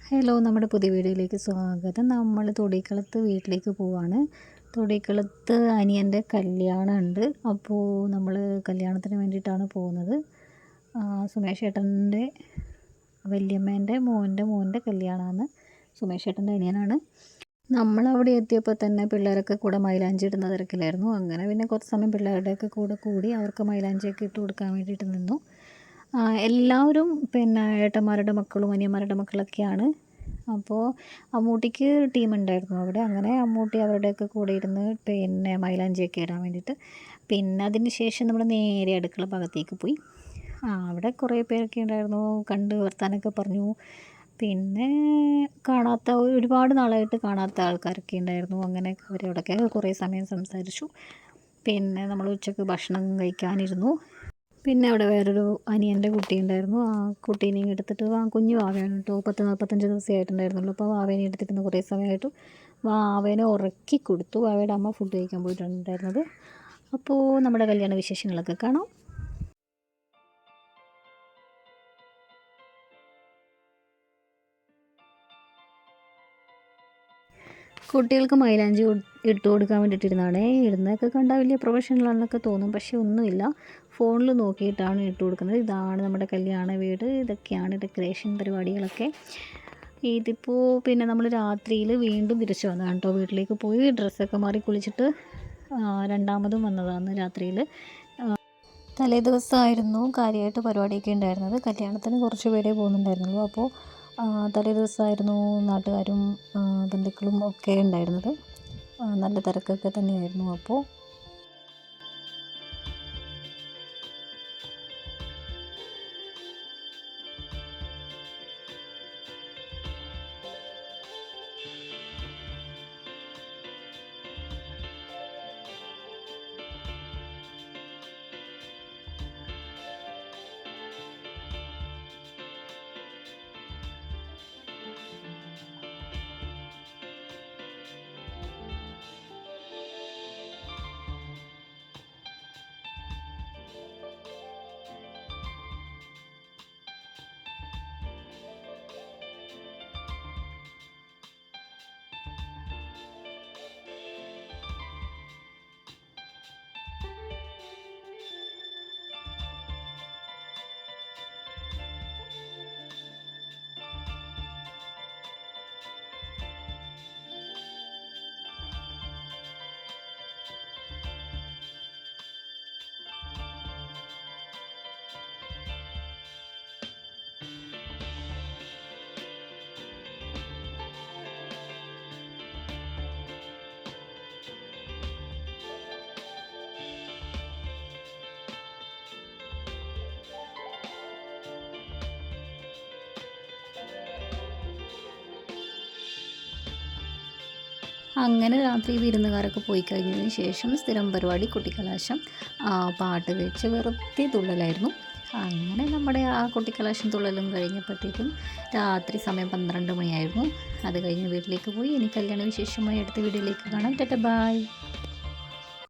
Hello, നമ്മുടെ പുതിയ വീഡിയോയിലേക്ക് സ്വാഗതം. നമ്മൾ തൊടിക്കളത്ത് വീട്ടിലേക്ക് പോവാണ്. തൊടിക്കളത്ത് അനിയൻ്റെ കല്യാണമുണ്ട്. അപ്പോൾ നമ്മൾ കല്യാണത്തിന് വേണ്ടിയിട്ടാണ് പോകുന്നത്. സുമേഷ് ഏട്ടൻ്റെ വല്യമ്മേൻ്റെ മോൻ്റെ കല്യാണമാണ്. സുമേഷ് ഏട്ടൻ്റെ അനിയനാണ്. നമ്മളവിടെ എത്തിയപ്പോൾ തന്നെ പിള്ളേരൊക്കെ കൂടെ മൈലാഞ്ചി ഇടുന്ന തിരക്കിലായിരുന്നു. അങ്ങനെ പിന്നെ കുറച്ച് സമയം പിള്ളേരുടെയൊക്കെ കൂടെ കൂടി അവർക്ക് മൈലാഞ്ചിയൊക്കെ ഇട്ട് കൊടുക്കാൻ വേണ്ടിയിട്ട് നിന്നു. എല്ലാവരും പിന്നെ ഏട്ടന്മാരുടെ മക്കളും അനിയന്മാരുടെ മക്കളൊക്കെയാണ്. അപ്പോൾ അമ്മൂട്ടിക്ക് ടീമുണ്ടായിരുന്നു അവിടെ. അങ്ങനെ അമ്മൂട്ടി അവരുടെയൊക്കെ കൂടെ ഇരുന്ന് പിന്നെ മൈലാഞ്ചിയൊക്കെ ഇടാൻ വേണ്ടിയിട്ട്. പിന്നെ അതിന് ശേഷം നമ്മൾ നേരെ അടുക്കള ഭാഗത്തേക്ക് പോയി. അവിടെ കുറേ പേരൊക്കെ ഉണ്ടായിരുന്നു. കണ്ട് വർത്താനമൊക്കെ പറഞ്ഞു. പിന്നെ ഒരുപാട് നാളായിട്ട് കാണാത്ത ആൾക്കാരൊക്കെ ഉണ്ടായിരുന്നു. അങ്ങനെ അവരോടൊക്കെ കുറേ സമയം സംസാരിച്ചു. പിന്നെ നമ്മൾ ഉച്ചയ്ക്ക് ഭക്ഷണം കഴിക്കാനിരുന്നു. പിന്നെ അവിടെ വേറൊരു അനിയൻ്റെ കുട്ടി ഉണ്ടായിരുന്നു. ആ കുട്ടീനെയും എടുത്തിട്ട് കുഞ്ഞു വാവയാണ് കേട്ടോ, 40-45 ദിവസമേ ആയിട്ടുണ്ടായിരുന്നുള്ളൂ. അപ്പോൾ വാവേനെ എടുത്തിട്ട് കുറേ സമയമായിട്ട് വാവേനെ ഉറക്കി കൊടുത്തു. വാവയുടെ അമ്മ ഫുഡ് കഴിക്കാൻ പോയിട്ടുണ്ടായിരുന്നത്. അപ്പോൾ നമ്മുടെ കല്യാണ വിശേഷങ്ങളൊക്കെ കാണാം. കുട്ടികൾക്ക് മൈലാഞ്ചി ഇട്ട് കൊടുക്കാൻ വേണ്ടിയിട്ടിരുന്നാണ്. ഇടുന്നതൊക്കെ കണ്ടാൽ വലിയ പ്രൊഫഷണലാണെന്നൊക്കെ തോന്നും, പക്ഷേ ഒന്നുമില്ല. ഫോണിൽ നോക്കിയിട്ടാണ് ഇട്ട് കൊടുക്കുന്നത്. ഇതാണ് നമ്മുടെ കല്യാണ വീട്. ഇതൊക്കെയാണ് ഡെക്കറേഷൻ പരിപാടികളൊക്കെ. ഇതിപ്പോൾ പിന്നെ നമ്മൾ രാത്രിയിൽ വീണ്ടും തിരിച്ചു വന്നതാണ് കേട്ടോ. വീട്ടിലേക്ക് പോയി ഡ്രസ്സൊക്കെ മാറി കുളിച്ചിട്ട് രണ്ടാമതും വന്നതാണ് രാത്രിയിൽ. തലേ ദിവസമായിരുന്നു കാര്യമായിട്ട് പരിപാടിയൊക്കെ ഉണ്ടായിരുന്നത്. കല്യാണത്തിന് കുറച്ച് പേരേ പോകുന്നുണ്ടായിരുന്നുള്ളൂ. അപ്പോൾ തലേ ദിവസമായിരുന്നു നാട്ടുകാരും ബന്ധുക്കളും ഒക്കെ ഉണ്ടായിരുന്നത്. നല്ല തിരക്കൊക്കെ തന്നെയായിരുന്നു. അപ്പോൾ അങ്ങനെ രാത്രി വിരുന്നുകാരൊക്കെ പോയി കഴിഞ്ഞതിന് ശേഷം സ്ഥിരം പരിപാടി കുട്ടിക്കലാശം. പാട്ട് വെച്ച് വെറുതെ തുള്ളലായിരുന്നു. അങ്ങനെ നമ്മുടെ ആ കുട്ടിക്കലാശം തുള്ളലും കഴിഞ്ഞപ്പോഴത്തേക്കും രാത്രി സമയം 12 മണിയായിരുന്നു. അത് കഴിഞ്ഞ് വീട്ടിലേക്ക് പോയി. ഇനി കല്യാണ വിശേഷമായി അടുത്ത വീഡിയോയിലേക്ക് കാണാം. ടാറ്റാ, ബൈ.